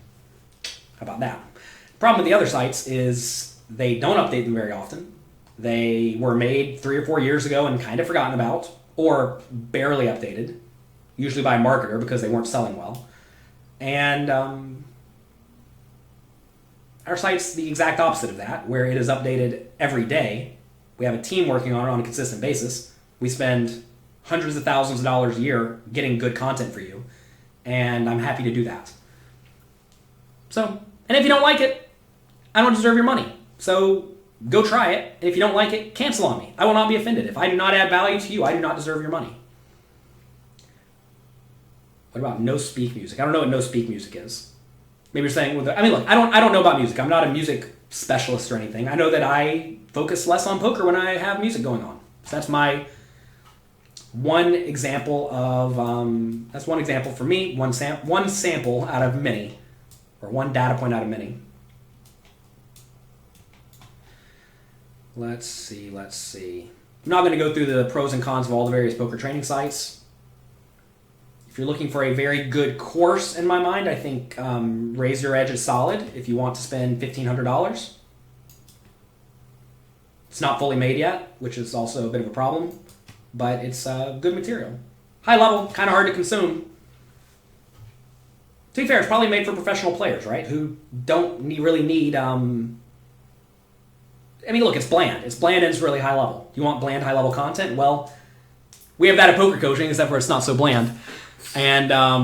How about that? The problem with the other sites is they don't update them very often. They were made 3 or 4 years ago and kind of forgotten about, or barely updated, usually by a marketer because they weren't selling well. And our site's the exact opposite of that, where it is updated every day. We have a team working on it on a consistent basis. We spend hundreds of thousands of dollars a year getting good content for you, and I'm happy to do that. So, and if you don't like it, I don't deserve your money. So go try it, and if you don't like it, cancel on me. I will not be offended. If I do not add value to you, I do not deserve your money. What about no-speak music? I don't know what no-speak music is. Maybe you're saying, look, I don't know about music. I'm not a music specialist or anything. I know that I focus less on poker when I have music going on. So that's my one example of, that's one example for me, one sample out of many, or one data point out of many. Let's see. I'm not going to go through the pros and cons of all the various poker training sites. If you're looking for a very good course, in my mind, I think Raise Your Edge is solid if you want to spend $1,500. It's not fully made yet, which is also a bit of a problem, but it's good material. High level, kind of hard to consume. To be fair, it's probably made for professional players, right? Who don't really need... look, it's bland. It's bland and it's really high level. You want bland, high level content? Well, we have that at poker coaching, except for it's not so bland. And, I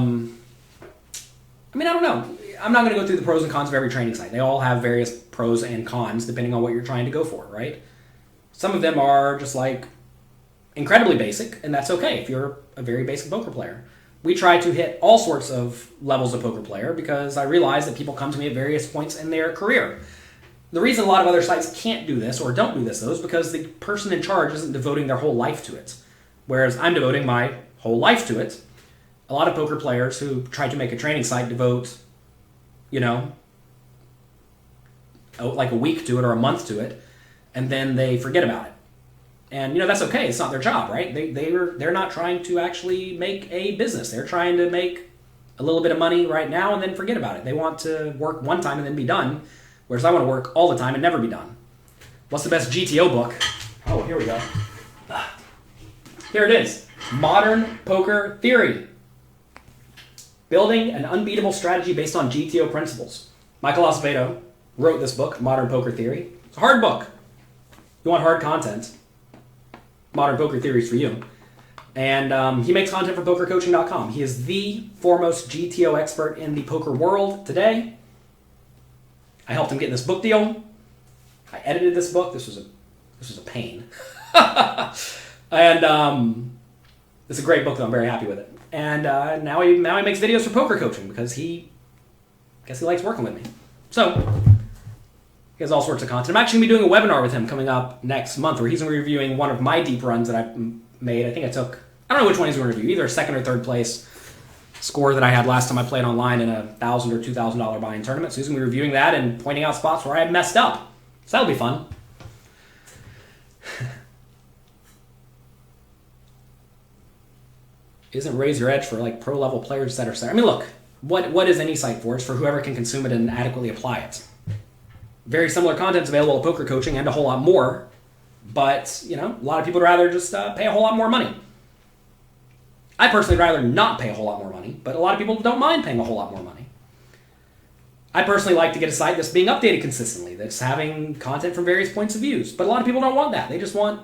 don't know. I'm not going to go through the pros and cons of every training site. They all have various pros and cons depending on what you're trying to go for, right? Some of them are just like incredibly basic, and that's okay if you're a very basic poker player. We try to hit all sorts of levels of poker player because I realize that people come to me at various points in their career. The reason a lot of other sites can't do this or don't do this, though, is because the person in charge isn't devoting their whole life to it. Whereas I'm devoting my whole life to it. A lot of poker players who try to make a training site devote, like a week to it or a month to it, and then they forget about it. And, that's okay. It's not their job, right? They're not trying to actually make a business. They're trying to make a little bit of money right now and then forget about it. They want to work one time and then be done, whereas I want to work all the time and never be done. What's the best GTO book? Oh, here we go. Here it is. Modern Poker Theory. Building an unbeatable strategy based on GTO principles. Michael Acevedo wrote this book, Modern Poker Theory. It's a hard book. You want hard content. Modern Poker Theory is for you. And he makes content for PokerCoaching.com. He is the foremost GTO expert in the poker world today. I helped him get this book deal. I edited this book. This was a pain. And it's a great book, though. I'm very happy with it. And now he makes videos for poker coaching because I guess he likes working with me. So he has all sorts of content. I'm actually going to be doing a webinar with him coming up next month where he's going to be reviewing one of my deep runs that I've made. I don't know which one he's going to review, either second or third place score that I had last time I played online in a $1,000 or $2,000 buy-in tournament. So he's going to be reviewing that and pointing out spots where I messed up. So that'll be fun. Isn't Raise Your Edge for like pro-level players, et cetera? I mean, look, what is any site for? It's for whoever can consume it and adequately apply it. Very similar content's available at Poker Coaching and a whole lot more, but, a lot of people would rather just pay a whole lot more money. I personally would rather not pay a whole lot more money, but a lot of people don't mind paying a whole lot more money. I personally like to get a site that's being updated consistently, that's having content from various points of views, but a lot of people don't want that. They just want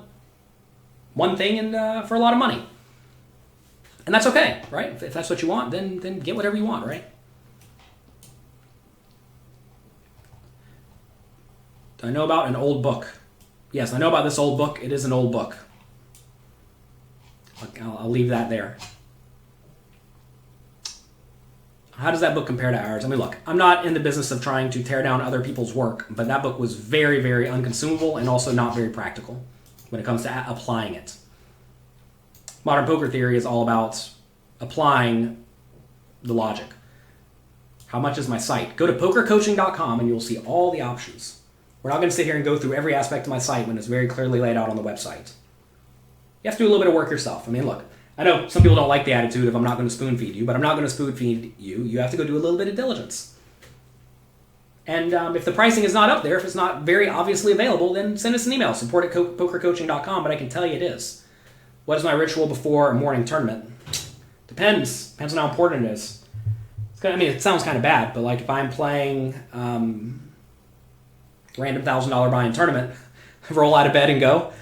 one thing and for a lot of money. And that's okay, right? If that's what you want, then get whatever you want, right? Do I know about an old book? Yes, I know about this old book. It is an old book. I'll leave that there. How does that book compare to ours? I mean, look, I'm not in the business of trying to tear down other people's work, but that book was very, very unconsumable and also not very practical when it comes to applying it. Modern Poker Theory is all about applying the logic. How much is my site? Go to PokerCoaching.com and you'll see all the options. We're not going to sit here and go through every aspect of my site when it's very clearly laid out on the website. You have to do a little bit of work yourself. I mean, look, I know some people don't like the attitude of I'm not going to spoon feed you, but I'm not going to spoon feed you. You have to go do a little bit of diligence. And if the pricing is not up there, if it's not very obviously available, then send us an email, support@pokercoaching.com, but I can tell you it is. What is my ritual before a morning tournament? Depends on how important it is. It sounds kind of bad, but like if I'm playing random $1,000 buy-in tournament, roll out of bed and go.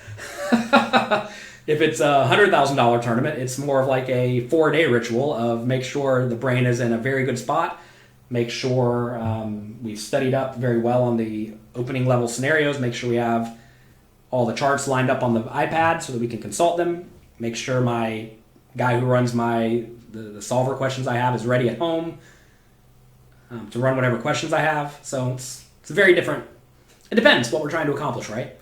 If it's a $100,000 tournament, it's more of like a 4-day ritual of make sure the brain is in a very good spot, make sure we've studied up very well on the opening level scenarios, make sure we have all the charts lined up on the iPad so that we can consult them, make sure my guy who runs the solver questions I have is ready at home to run whatever questions I have. So it's very different. It depends what we're trying to accomplish, right?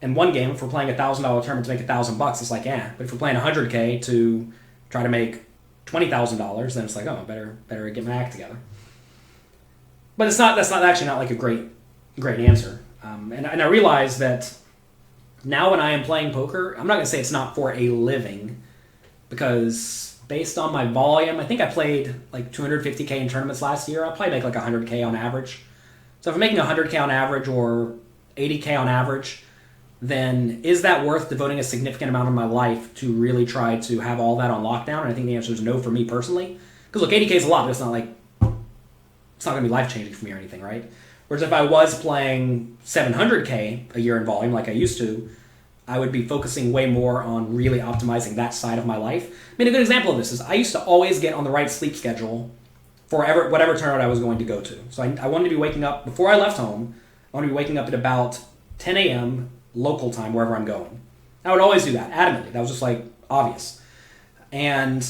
In one game, if we're playing a $1,000 tournament to make $1,000, it's like, But if we're playing $100K to try to make $20,000, then it's like, better get my act together. But that's not actually not like a great answer. And I realize that now when I am playing poker, I'm not going to say it's not for a living, because based on my volume, I think I played like 250K in tournaments last year. I'll probably make like 100K on average. So if I'm making 100K on average or 80K on average, then is that worth devoting a significant amount of my life to really try to have all that on lockdown? And I think the answer is no for me personally. Because look, 80K is a lot, but it's not going to be life-changing for me or anything, right? Whereas if I was playing 700K a year in volume like I used to, I would be focusing way more on really optimizing that side of my life. I mean, a good example of this is I used to always get on the right sleep schedule for whatever tournament I was going to go to. So I wanted to be waking up, before I left home, I wanted to be waking up at about 10 a.m. local time, wherever I'm going. I would always do that, adamantly. That was just like obvious. And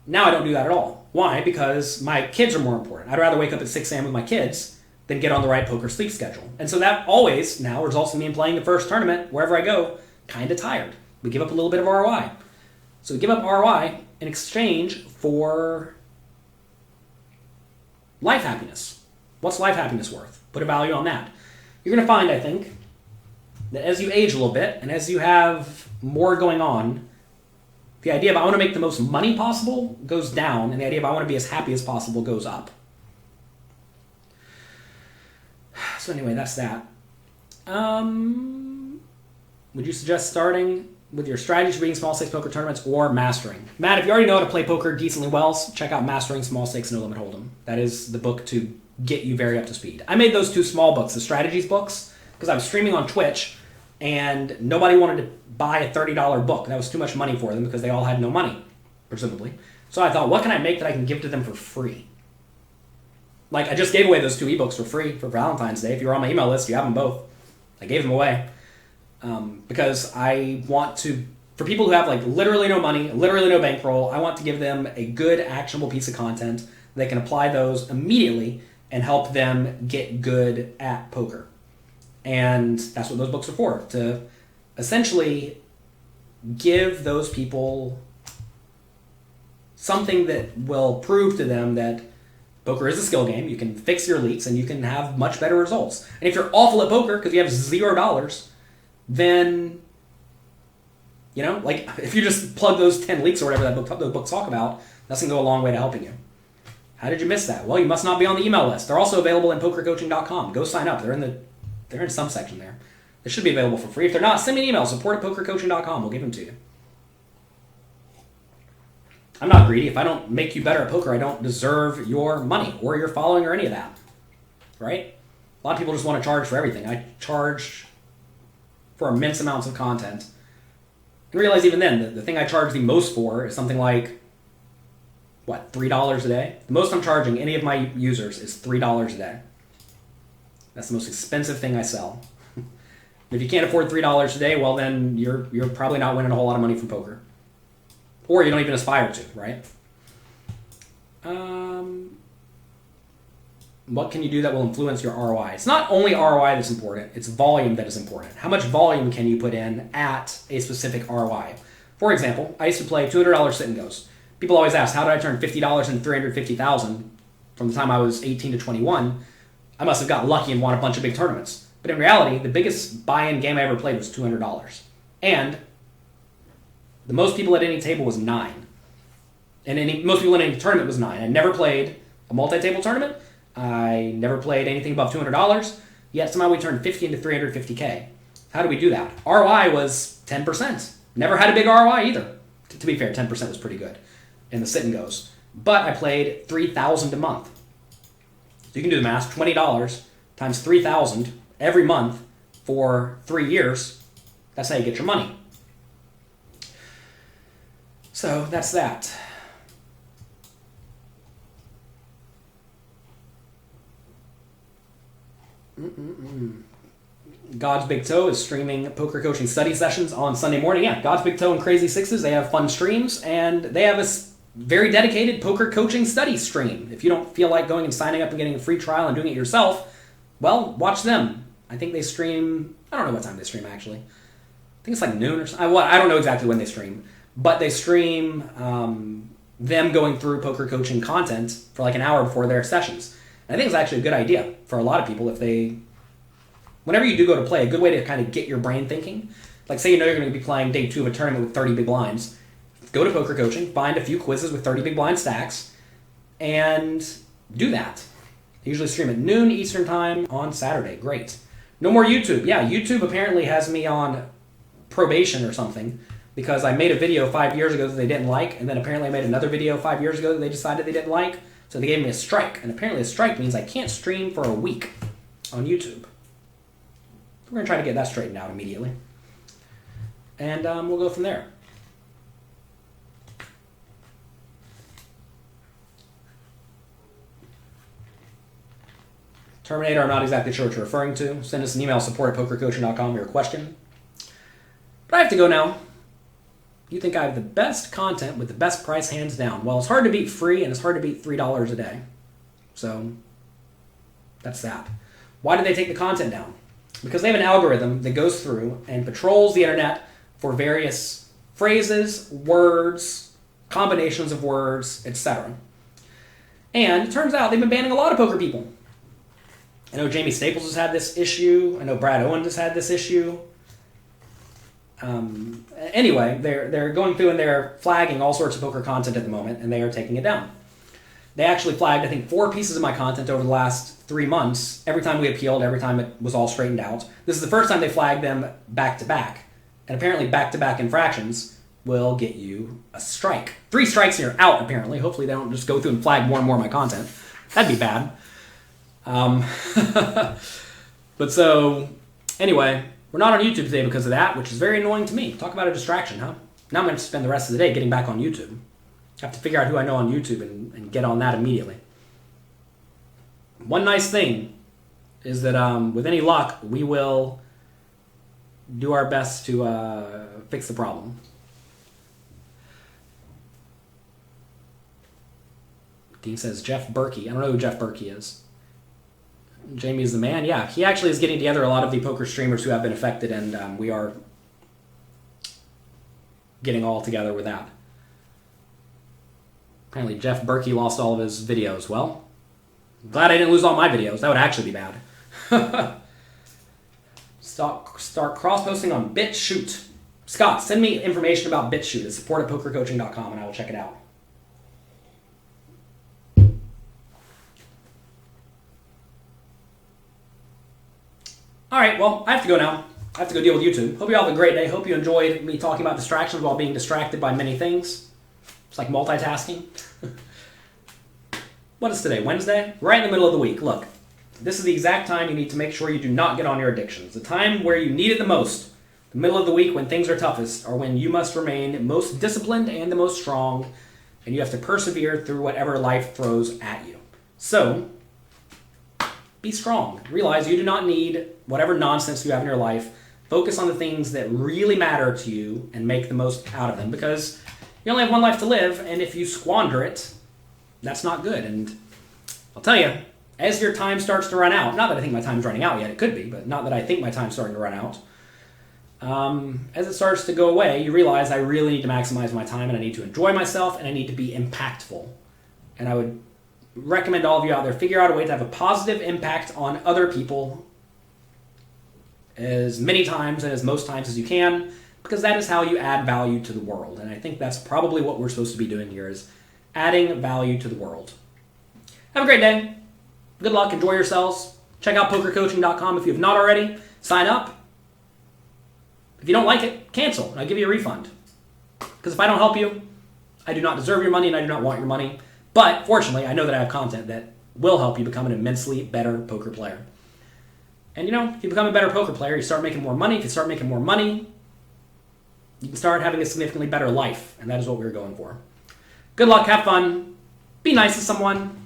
now I don't do that at all. Why? Because my kids are more important. I'd rather wake up at 6 a.m. with my kids than get on the right poker sleep schedule. And so that always now results in me playing the first tournament, wherever I go, kind of tired. We give up a little bit of ROI. So we give up ROI in exchange for life happiness. What's life happiness worth? Put a value on that. You're going to find, I think, that as you age a little bit and as you have more going on, the idea of I want to make the most money possible goes down, and the idea of I want to be as happy as possible goes up. So anyway, that's that. Would you suggest starting with your strategies for beating small stakes poker tournaments or mastering? Matt, if you already know how to play poker decently well, check out Mastering Small Stakes No Limit Hold'em. That is the book to get you very up to speed. I made those 2 small books, the strategies books, because I was streaming on Twitch, and nobody wanted to buy a $30 book. That was too much money for them because they all had no money, presumably. So I thought, what can I make that I can give to them for free? Like, I just gave away those 2 ebooks for free for Valentine's Day. If you're on my email list, you have them both. I gave them away because I want to, for people who have like literally no money, literally no bankroll, I want to give them a good, actionable piece of content. They can apply those immediately and help them get good at poker. And that's what those books are for, to essentially give those people something that will prove to them that poker is a skill game. You can fix your leaks and you can have much better results. And if you're awful at poker because you have $0, then, you know, like if you just plug those 10 leaks or whatever those books talk about, that's going to go a long way to helping you. How did you miss that? Well, you must not be on the email list. They're also available in pokercoaching.com. Go sign up. They're in some section there. They should be available for free. If they're not, send me an email, support@pokercoaching.com. We'll give them to you. I'm not greedy. If I don't make you better at poker, I don't deserve your money or your following or any of that. Right? A lot of people just want to charge for everything. I charge for immense amounts of content. And realize even then, the thing I charge the most for is something like, what, $3 a day? The most I'm charging any of my users is $3 a day. That's the most expensive thing I sell. If you can't afford $3 a day, well then you're probably not winning a whole lot of money from poker. Or you don't even aspire to, right? What can you do that will influence your ROI? It's not only ROI that's important, it's volume that is important. How much volume can you put in at a specific ROI? For example, I used to play $200 sit and goes. People always ask, how did I turn $50 into $350,000 from the time I was 18 to 21? I must have got lucky and won a bunch of big tournaments. But in reality, the biggest buy-in game I ever played was $200. And the most people at any table was 9. And most people in any tournament was 9. I never played a multi-table tournament. I never played anything above $200. Yet somehow we turned 50 into 350K. How do we do that? ROI was 10%. Never had a big ROI either. To be fair, 10% was pretty good in the sit and goes. But I played $3,000 a month. So you can do the math. $20 times $3,000 every month for 3 years. That's how you get your money. So that's that. God's Big Toe is streaming poker coaching study sessions on Sunday morning. Yeah, God's Big Toe and Crazy Sixes, they have fun streams, and they have a very dedicated poker coaching study stream. If you don't feel like going and signing up and getting a free trial and doing it yourself, well, watch them. I think they stream, I don't know what time they stream actually. I think it's like noon or something. Well, I don't know exactly when they stream, but they stream them going through poker coaching content for like an hour before their sessions. And I think it's actually a good idea for a lot of people if they, whenever you do go to play, a good way to kind of get your brain thinking. Like say you know you're going to be playing day 2 of a tournament with 30 big blinds. Go to poker coaching, find a few quizzes with 30 big blind stacks, and do that. They usually stream at noon Eastern time on Saturday. Great. No more YouTube. Yeah, YouTube apparently has me on probation or something because I made a video 5 years ago that they didn't like, and then apparently I made another video 5 years ago that they decided they didn't like, so they gave me a strike. And apparently a strike means I can't stream for a week on YouTube. We're going to try to get that straightened out immediately. And we'll go from there. Terminator, I'm not exactly sure what you're referring to. Send us an email, support@pokercoaching.com, your question. But I have to go now. You think I have the best content with the best price hands down. Well, it's hard to beat free, and it's hard to beat $3 a day. So that's that. Why did they take the content down? Because they have an algorithm that goes through and patrols the internet for various phrases, words, combinations of words, etc. And it turns out they've been banning a lot of poker people. I know Jamie Staples has had this issue. I know Brad Owens has had this issue. Anyway, they're going through and they're flagging all sorts of poker content at the moment, and they are taking it down. They actually flagged, I think, 4 pieces of my content over the last 3 months. Every time we appealed, every time it was all straightened out. This is the first time they flagged them back-to-back. And apparently back-to-back infractions will get you a strike. 3 strikes and you're out, apparently. Hopefully they don't just go through and flag more and more of my content. That'd be bad. But so, anyway, we're not on YouTube today because of that, which is very annoying to me. Talk about a distraction, huh? Now I'm going to spend the rest of the day getting back on YouTube. I have to figure out who I know on YouTube and get on that immediately. One nice thing is that with any luck, we will do our best to fix the problem. Dean says Jeff Berkey. I don't know who Jeff Berkey is. Jamie is the man. Yeah, he actually is getting together a lot of the poker streamers who have been affected, and we are getting all together with that. Apparently Jeff Berkey lost all of his videos. Well, I'm glad I didn't lose all my videos. That would actually be bad. Start cross-posting on BitChute. Scott, send me information about BitChute at support@pokercoaching.com, and I will check it out. All right, well, I have to go now. I have to go deal with YouTube. Hope you all have a great day. Hope you enjoyed me talking about distractions while being distracted by many things. It's like multitasking. What is today? Wednesday? Right in the middle of the week. Look, this is the exact time you need to make sure you do not get on your addictions. The time where you need it the most, the middle of the week when things are toughest, are when you must remain most disciplined and the most strong, and you have to persevere through whatever life throws at you. So, be strong. Realize you do not need whatever nonsense you have in your life. Focus on the things that really matter to you and make the most out of them, because you only have one life to live, and if you squander it, that's not good. And I'll tell you, as your time starts to run out, not that I think my time's running out yet, it could be, but not that I think my time's starting to run out, as it starts to go away, you realize I really need to maximize my time, and I need to enjoy myself, and I need to be impactful. And I would recommend all of you out there figure out a way to have a positive impact on other people as many times and as most times as you can, because that is how you add value to the world. And I think that's probably what we're supposed to be doing here, is adding value to the world. Have a great day. Good luck. Enjoy yourselves. Check out pokercoaching.com if you have not already. Sign up. If you don't like it, cancel, and I'll give you a refund. Because if I don't help you, I do not deserve your money and I do not want your money. But fortunately, I know that I have content that will help you become an immensely better poker player. And if you become a better poker player, you start making more money. If you start making more money, you can start having a significantly better life. And that is what we're going for. Good luck. Have fun. Be nice to someone.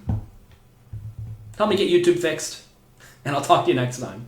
Help me get YouTube fixed. And I'll talk to you next time.